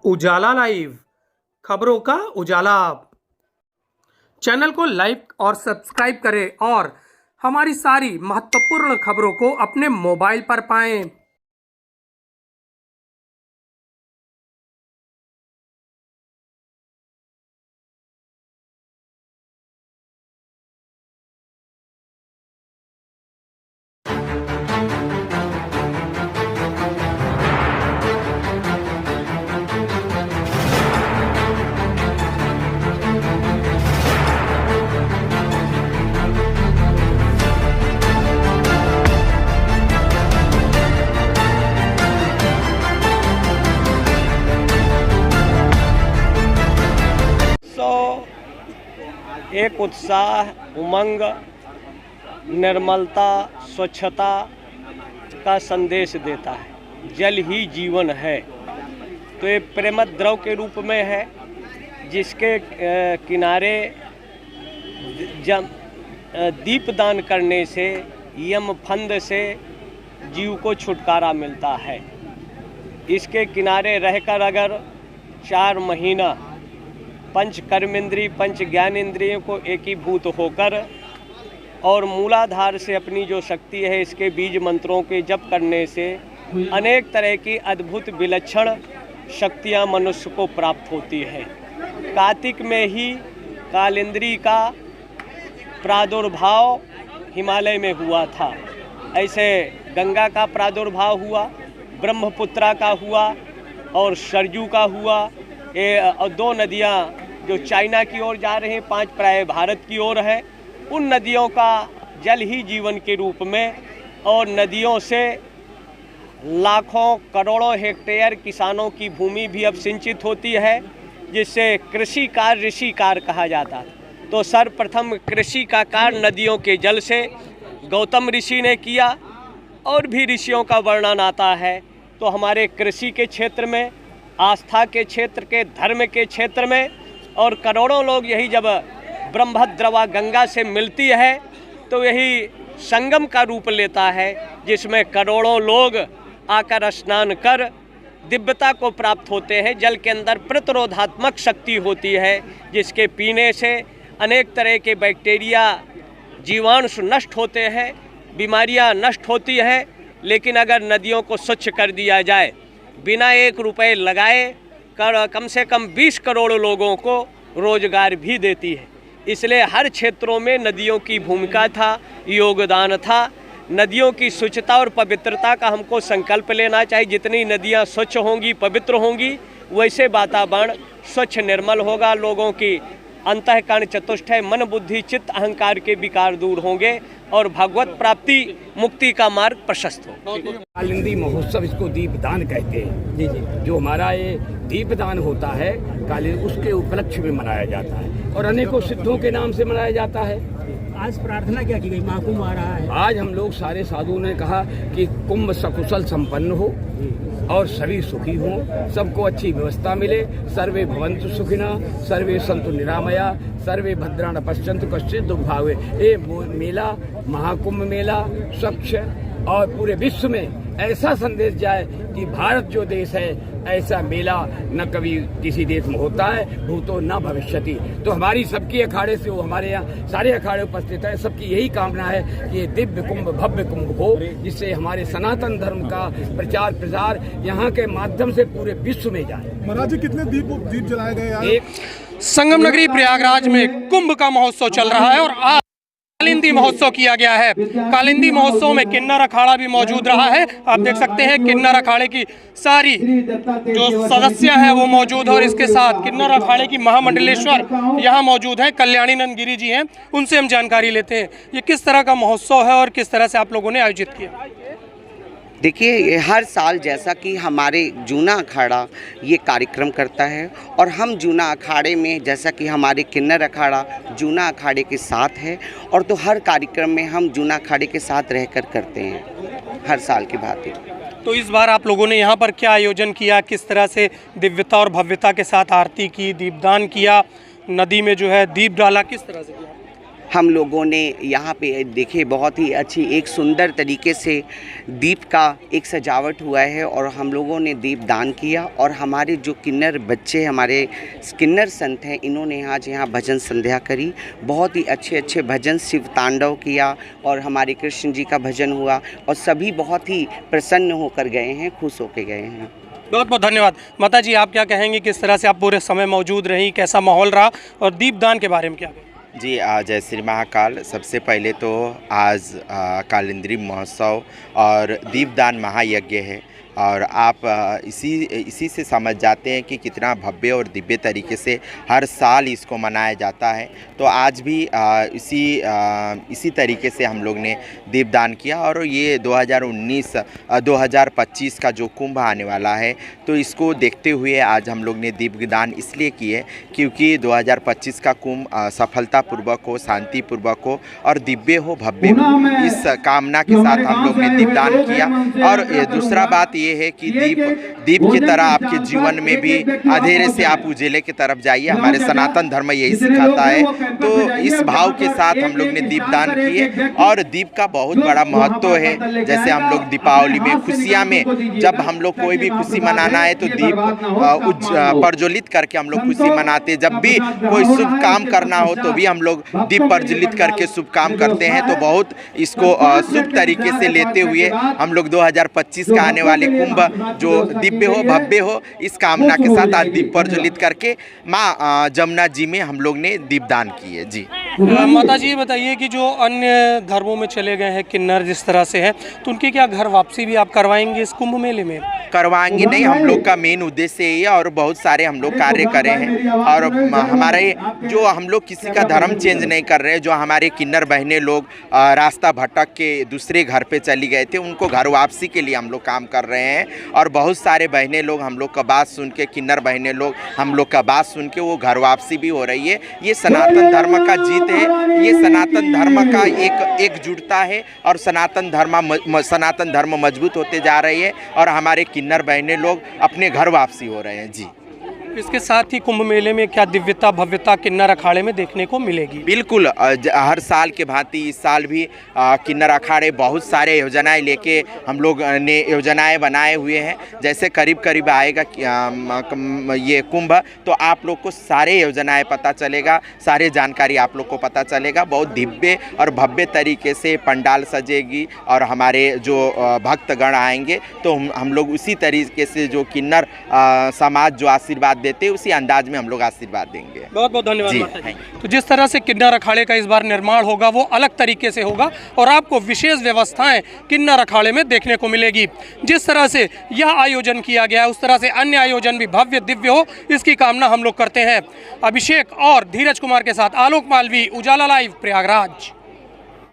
उजाला live, खबरों का उजाला। Channel को लाइक और सब्सक्राइब करें और हमारी सारी महत्वपूर्ण खबरों को अपने मोबाइल पर पाएं। एक उत्साह, उमंग, निर्मलता, स्वच्छता का संदेश देता है। जल ही जीवन है, तो ये प्रेमद द्रव के रूप में है, जिसके किनारे दीपदान करने से यम फंद से जीव को छुटकारा मिलता है। इसके किनारे रहकर अगर 4 महीना पंच कर्मेंद्रिय, पंच ज्ञानेंद्रियों को एकीभूत होकर और मूलाधार से अपनी जो शक्ति है, इसके बीज मंत्रों के जप करने से अनेक तरह की अद्भुत विलक्षण शक्तियां मनुष्य को प्राप्त होती है। कार्तिक में ही कालेंद्री का प्रादुर्भाव हिमालय में हुआ था। ऐसे गंगा का प्रादुर्भाव हुआ, ब्रह्मपुत्रा का हुआ और सरजू का हुआ। ये 2 नदियाँ जो चाइना की ओर जा रही हैं, 5 प्राय भारत की ओर है। उन नदियों का जल ही जीवन के रूप में, और नदियों से लाखों करोड़ों हेक्टेयर किसानों की भूमि भी अब सिंचित होती है, जिससे कृषि कार्य ऋषि कार्य कहा जाता है। तो सर्वप्रथम कृषि का कार्य नदियों के जल से गौतम ऋषि ने किया, और भी ऋषियों का वर्णन आता है। तो हमारे कृषि के क्षेत्र में, आस्था के क्षेत्र के, धर्म के क्षेत्र में, और करोड़ों लोग यही जब ब्रह्मद्रवा गंगा से मिलती है तो यही संगम का रूप लेता है, जिसमें करोड़ों लोग आकर स्नान कर दिव्यता को प्राप्त होते हैं। जल के अंदर प्रतिरोधात्मक शक्ति होती है, जिसके पीने से अनेक तरह के बैक्टीरिया, जीवाणु नष्ट होते हैं, बीमारियां नष्ट होती हैं। लेकिन अगर नदियों को स्वच्छ कर दिया जाए, बिना 1 रुपये लगाए, कम से कम 20 करोड़ लोगों को रोजगार भी देती है। इसलिए हर क्षेत्रों में नदियों की भूमिका था, योगदान था। नदियों की स्वच्छता और पवित्रता का हमको संकल्प लेना चाहिए। जितनी नदियां स्वच्छ होंगी, पवित्र होंगी, वैसे वातावरण स्वच्छ निर्मल होगा। लोगों की अंतःकरण चतुष्टय, मन बुद्धि चित्त अहंकार के विकार दूर होंगे और भगवत प्राप्ति मुक्ति का मार्ग प्रशस्त हो। कालिंदी महोत्सव, इसको दीपदान कहते हैं। जी जी, जो हमारा ये दीपदान होता है कालिंदी, उसके उपलक्ष्य में मनाया जाता है और अनेकों सिद्धों के नाम से मनाया जाता है। आज प्रार्थना क्या की गई? महाकुंभ आ रहा है। आज हम लोग सारे साधुओं ने कहा कि कुंभ सकुशल संपन्न हो और सभी सुखी हों, सबको अच्छी व्यवस्था मिले। सर्वे भवन्तु सुखिनः, सर्वे सन्तु निरामया, सर्वे भद्राणि पश्यन्तु कश्चित् दुःख भावे। ये मेला, महाकुंभ मेला स्वच्छ और पूरे विश्व में ऐसा संदेश जाए कि भारत जो देश है, ऐसा मेला न कभी किसी देश में होता है, भूतो न भविष्यति। तो हमारी सबकी अखाड़े से, वो हमारे यहाँ सारे अखाड़े उपस्थित है, सबकी यही कामना है कि ये दिव्य कुंभ, भव्य कुंभ हो, जिससे हमारे सनातन धर्म का प्रचार प्रसार यहाँ के माध्यम से पूरे विश्व में जाए। महाराज जी, कितने दीप जलाए गए? एक संगम नगरी प्रयागराज में कुंभ का महोत्सव चल रहा है और कालिंदी महोत्सव किया गया है। कालिंदी महोत्सव में किन्नर अखाड़ा भी मौजूद रहा है। आप देख सकते हैं किन्नर अखाड़े की सारी जो सदस्य हैं वो मौजूद है, और इसके साथ किन्नर अखाड़े की महामंडलेश्वर यहाँ मौजूद हैं, कल्याणी नंद गिरी जी हैं। उनसे हम जानकारी लेते हैं, ये किस तरह का महोत्सव है और किस तरह से आप लोगों ने आयोजित किया। देखिए, हर साल जैसा कि हमारे जूना अखाड़ा ये कार्यक्रम करता है, और हम जूना अखाड़े में, जैसा कि हमारे किन्नर अखाड़ा जूना अखाड़े के साथ है, और तो हर कार्यक्रम में हम जूना अखाड़े के साथ रहकर करते हैं, हर साल की भांति। तो इस बार आप लोगों ने यहाँ पर क्या आयोजन किया? किस तरह से दिव्यता और भव्यता के साथ आरती की, दीपदान किया, नदी में जो है दीप डाला, किस तरह से किया? हम लोगों ने यहाँ पे देखे बहुत ही अच्छी एक सुंदर तरीके से दीप का एक सजावट हुआ है और हम लोगों ने दीप दान किया। और हमारे जो किन्नर बच्चे, हमारे किन्नर संत हैं, इन्होंने आज यहाँ भजन संध्या करी। बहुत ही अच्छे अच्छे भजन, शिव तांडव किया और हमारे कृष्ण जी का भजन हुआ और सभी बहुत ही प्रसन्न होकर गए हैं, खुश होकर गए हैं। बहुत बहुत धन्यवाद। माता जी, आप क्या कहेंगी, किस तरह से आप पूरे समय मौजूद रही, कैसा माहौल रहा, और दीपदान के बारे में क्या कहेंगे? जी, जय श्री महाकाल। सबसे पहले तो आज कालिंदी महोत्सव और दीपदान महायज्ञ है और आप इसी से समझ जाते हैं कि कितना भव्य और दिव्य तरीके से हर साल इसको मनाया जाता है। तो आज भी इसी तरीके से हम लोग ने दीपदान किया और ये 2025 का जो कुंभ आने वाला है, तो इसको देखते हुए आज हम लोग ने दीपदान इसलिए किए क्योंकि 2025 का कुंभ सफलतापूर्वक हो, शांतिपूर्वक हो और दिव्य हो, भव्य हो, इस कामना के साथ हम लोग ने दीपदान किया। और दूसरा बात ये है कि दीप की तरह आपके जीवन में भी अंधेरे से आप उजेले की तरफ जाइए। हमारे सनातन धर्म यही सिखाता है। तो इस भाव के साथ हम लोग ने दीपदान किए और दीप का बहुत बड़ा महत्व है। जैसे हम लोग दीपावली में, खुशियाँ में, जब हम लोग कोई भी खुशी मनाना है तो दीप प्रज्वलित करके हम लोग खुशी मनाते। जब भी कोई शुभ काम करना हो तो भी हम लोग दीप प्रज्वलित करके शुभ काम करते हैं। तो बहुत इसको शुभ तरीके से लेते हुए हम लोग 2025 का आने वाले कुंभ जो दिव्य हो, भव्य हो, इस कामना के साथ आज दीप प्रज्वलित करके माँ जमुना जी में हम लोग ने दीपदान किए। जी माता जी, ये बताइए कि जो अन्य धर्मों में चले गए हैं किन्नर जिस तरह से हैं, तो उनकी क्या घर वापसी भी आप करवाएंगे इस कुंभ मेले में? करवाएंगे नहीं, हम लोग का मेन उद्देश्य ये है और बहुत सारे हम लोग कार्य करे हैं। और हमारे जो हम लोग किसी का धर्म चेंज नहीं कर रहे हैं। जो हमारे किन्नर बहनें लोग रास्ता भटक के दूसरे घर पे चली गए थे, उनको घर वापसी के लिए हम लोग काम कर रहे हैं। और बहुत सारे बहनें लोग हम लोग का बात सुन के, किन्नर बहनें लोग हम लोग का बात सुन के वो घर वापसी भी हो रही है। ये सनातन धर्म का जीत है, ये सनातन धर्म का एकजुटता है और सनातन धर्म मजबूत होते जा रही है और हमारे किन्नर बहनें लोग अपने घर वापसी हो रहे हैं। जी, इसके साथ ही कुंभ मेले में क्या दिव्यता, भव्यता किन्नर अखाड़े में देखने को मिलेगी? बिल्कुल, हर साल के भांति इस साल भी किन्नर अखाड़े बहुत सारे योजनाएं लेके हम लोग ने योजनाएं बनाए हुए हैं। जैसे करीब करीब आएगा ये कुंभ, तो आप लोग को सारे योजनाएं पता चलेगा, सारे जानकारी आप लोग को पता चलेगा। बहुत दिव्य और भव्य तरीके से पंडाल सजेगी और हमारे जो भक्तगण आएंगे तो हम लोग उसी तरीके से जो किन्नर समाज जो आशीर्वाद देते उसी अंदाज में हम लोग आशीर्वाद देंगे। बहुत बहुत धन्यवाद माता जी। जी। तो जिस तरह से किन्नर अखाड़े का इस बार निर्माण होगा वो अलग तरीके से होगा और आपको विशेष व्यवस्थाएं किन्नर अखाड़े में देखने को मिलेगी। जिस तरह से यह आयोजन किया गया है उस तरह से अन्य आयोजन भी भव्य दिव्य हो, इसकी कामना हम लोग करते हैं। अभिषेक और धीरज कुमार के साथ आलोक मालवी, उजाला लाइव, प्रयागराज।